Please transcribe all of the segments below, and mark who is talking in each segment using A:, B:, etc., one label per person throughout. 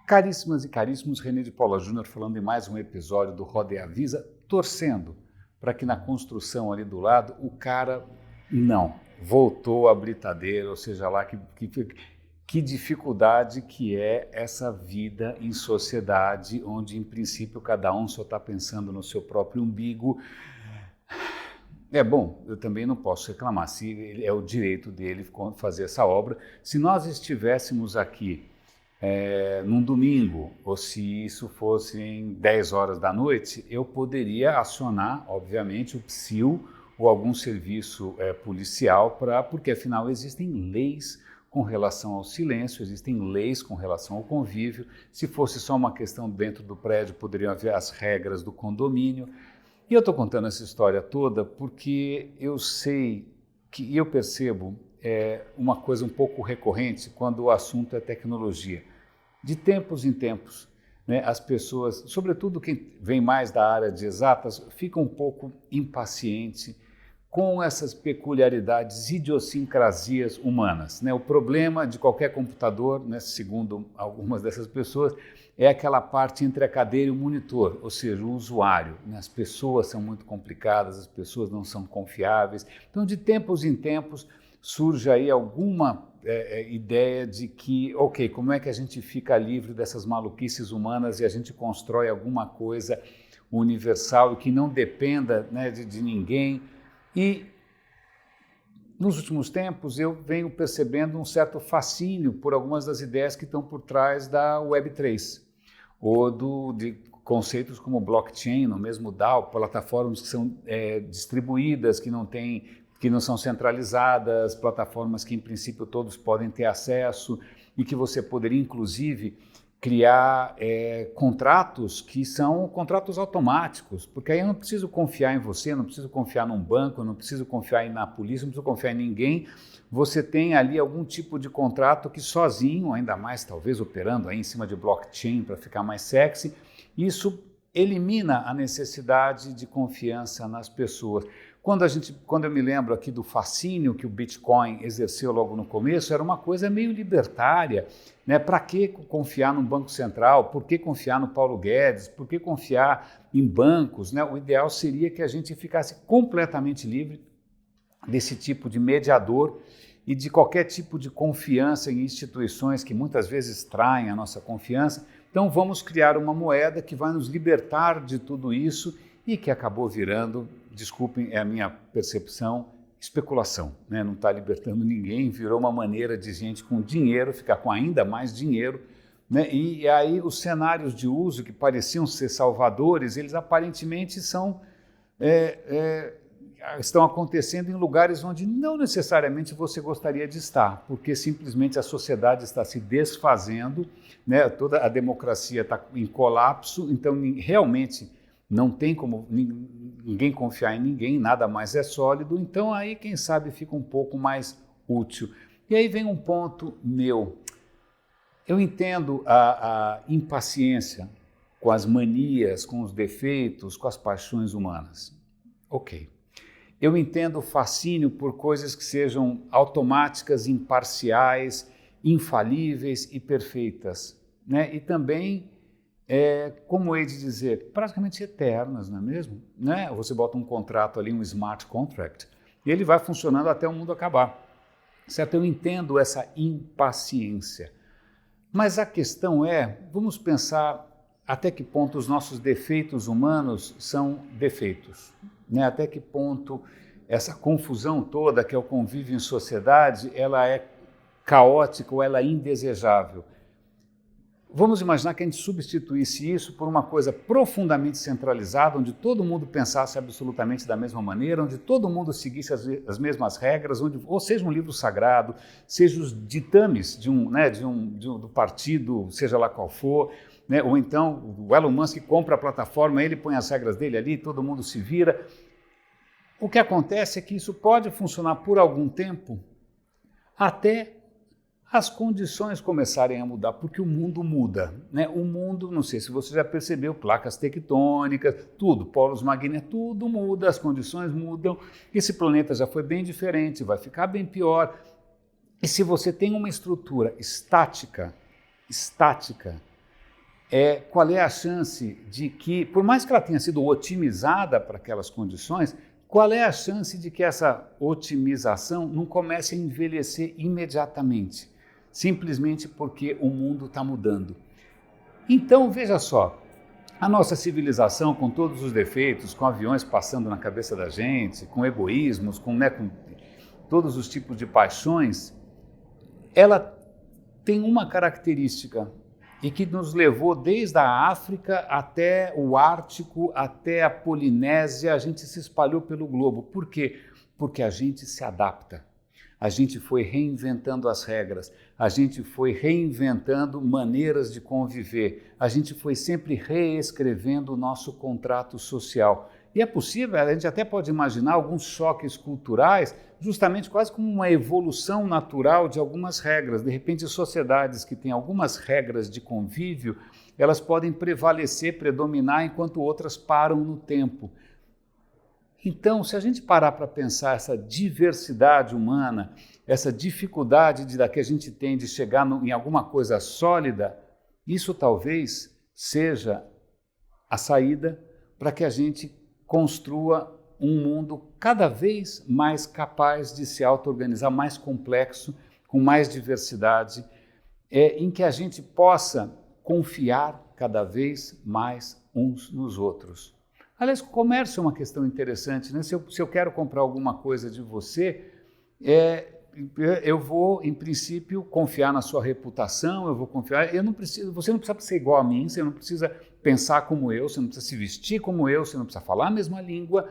A: Caríssimas e caríssimos, René de Paula Júnior falando em mais um episódio do Roda e Avisa, torcendo para que na construção ali do lado o cara não voltou à britadeira, ou seja lá, que dificuldade que é essa vida em sociedade, onde em princípio cada um só está pensando no seu próprio umbigo. É bom, eu também não posso reclamar, se é o direito dele fazer essa obra. Se nós estivéssemos aqui num domingo, ou se isso fosse em 10 horas da noite, eu poderia acionar, obviamente, o PSIL ou algum serviço policial, porque afinal existem leis com relação ao silêncio, existem leis com relação ao convívio. Se fosse só uma questão dentro do prédio, poderiam haver as regras do condomínio. E eu estou contando essa história toda porque eu sei e eu percebo uma coisa um pouco recorrente quando o assunto é tecnologia. De tempos em tempos, né, as pessoas, sobretudo quem vem mais da área de exatas, ficam um pouco impacientes com essas peculiaridades, idiosincrasias humanas, né? O problema de qualquer computador, né, segundo algumas dessas pessoas, é aquela parte entre a cadeira e o monitor, ou seja, o usuário, né? As pessoas são muito complicadas, as pessoas não são confiáveis. Então, de tempos em tempos, surge aí alguma ideia de que, ok, como é que a gente fica livre dessas maluquices humanas e a gente constrói alguma coisa universal e que não dependa, né, de ninguém. E nos últimos tempos eu venho percebendo um certo fascínio por algumas das ideias que estão por trás da Web3, ou de conceitos como blockchain, ou mesmo DAO, plataformas que são distribuídas, que não são centralizadas, plataformas que em princípio todos podem ter acesso e que você poderia inclusive criar contratos que são contratos automáticos, porque aí eu não preciso confiar em você, não preciso confiar num banco, não preciso confiar na polícia, não preciso confiar em ninguém. Você tem ali algum tipo de contrato que sozinho, ainda mais talvez operando aí em cima de blockchain para ficar mais sexy, isso elimina a necessidade de confiança nas pessoas. Quando eu me lembro aqui do fascínio que o Bitcoin exerceu logo no começo, era uma coisa meio libertária, né? Para que confiar num banco central? Por que confiar no Paulo Guedes? Por que confiar em bancos, né? O ideal seria que a gente ficasse completamente livre desse tipo de mediador e de qualquer tipo de confiança em instituições que muitas vezes traem a nossa confiança. Então vamos criar uma moeda que vai nos libertar de tudo isso e que acabou virando, desculpem, é a minha percepção, especulação, né? Não está libertando ninguém, virou uma maneira de gente com dinheiro ficar com ainda mais dinheiro, né? E aí os cenários de uso que pareciam ser salvadores, eles aparentemente estão acontecendo em lugares onde não necessariamente você gostaria de estar, porque simplesmente a sociedade está se desfazendo, né? Toda a democracia está em colapso, então realmente não tem como ninguém confiar em ninguém, nada mais é sólido, então aí quem sabe fica um pouco mais útil. E aí vem um ponto meu. Eu entendo a impaciência com as manias, com os defeitos, com as paixões humanas. Ok. Eu entendo o fascínio por coisas que sejam automáticas, imparciais, infalíveis e perfeitas, né? E também como hei de dizer, praticamente eternas, não é mesmo? Né? Você bota um contrato ali, um smart contract, e ele vai funcionando até o mundo acabar. Certo? Eu entendo essa impaciência. Mas a questão vamos pensar até que ponto os nossos defeitos humanos são defeitos, né? Até que ponto essa confusão toda que é o convívio em sociedade, ela é caótica ou ela é indesejável. Vamos imaginar que a gente substituísse isso por uma coisa profundamente centralizada, onde todo mundo pensasse absolutamente da mesma maneira, onde todo mundo seguisse as mesmas regras, ou seja um livro sagrado, seja os ditames do partido, seja lá qual for, né? Ou então o Elon Musk compra a plataforma, ele põe as regras dele ali, todo mundo se vira. O que acontece é que isso pode funcionar por algum tempo, até as condições começarem a mudar, porque o mundo muda, né? O mundo, não sei se você já percebeu, placas tectônicas, tudo, polos magnéticos, tudo muda, as condições mudam, esse planeta já foi bem diferente, vai ficar bem pior. E se você tem uma estrutura estática, qual é a chance de que, por mais que ela tenha sido otimizada para aquelas condições, qual é a chance de que essa otimização não comece a envelhecer imediatamente, simplesmente porque o mundo está mudando? Então, veja só, a nossa civilização, com todos os defeitos, com aviões passando na cabeça da gente, com egoísmos, com todos os tipos de paixões, ela tem uma característica e que nos levou desde a África até o Ártico, até a Polinésia, a gente se espalhou pelo globo. Por quê? Porque a gente se adapta. A gente foi reinventando as regras, a gente foi reinventando maneiras de conviver, a gente foi sempre reescrevendo o nosso contrato social. E é possível, a gente até pode imaginar alguns choques culturais, justamente quase como uma evolução natural de algumas regras. De repente, sociedades que têm algumas regras de convívio, elas podem prevalecer, predominar, enquanto outras param no tempo. Então, se a gente parar para pensar essa diversidade humana, essa dificuldade que a gente tem de chegar em alguma coisa sólida, isso talvez seja a saída para que a gente construa um mundo cada vez mais capaz de se auto-organizar, mais complexo, com mais diversidade, em que a gente possa confiar cada vez mais uns nos outros. Aliás, o comércio é uma questão interessante, né? Se eu quero comprar alguma coisa de você, eu vou, em princípio, confiar na sua reputação, eu vou confiar. Você não precisa ser igual a mim, você não precisa pensar como eu, você não precisa se vestir como eu, você não precisa falar a mesma língua.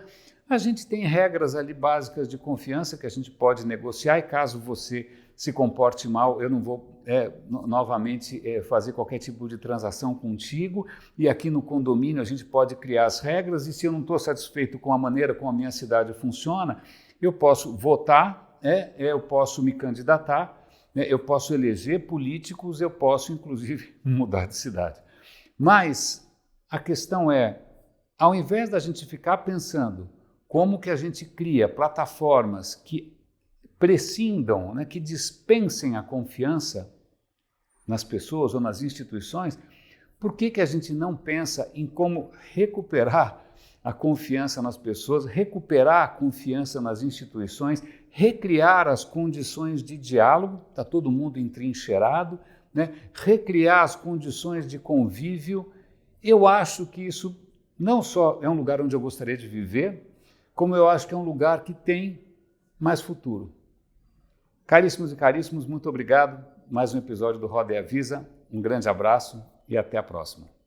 A: A gente tem regras ali básicas de confiança que a gente pode negociar, e caso você se comporte mal, eu não vou novamente fazer qualquer tipo de transação contigo, e aqui no condomínio a gente pode criar as regras, e se eu não estou satisfeito com a maneira como a minha cidade funciona, eu posso votar, eu posso me candidatar, eu posso eleger políticos, eu posso inclusive mudar de cidade. Mas a questão é, ao invés da gente ficar pensando como que a gente cria plataformas que prescindam, que dispensem a confiança nas pessoas ou nas instituições, por que a gente não pensa em como recuperar a confiança nas pessoas, recuperar a confiança nas instituições, recriar as condições de diálogo, está todo mundo entrincheirado, recriar as condições de convívio? Eu acho que isso não só é um lugar onde eu gostaria de viver, como eu acho que é um lugar que tem mais futuro. Caríssimos e caríssimos, muito obrigado. Mais um episódio do Roda e Avisa. Um grande abraço e até a próxima.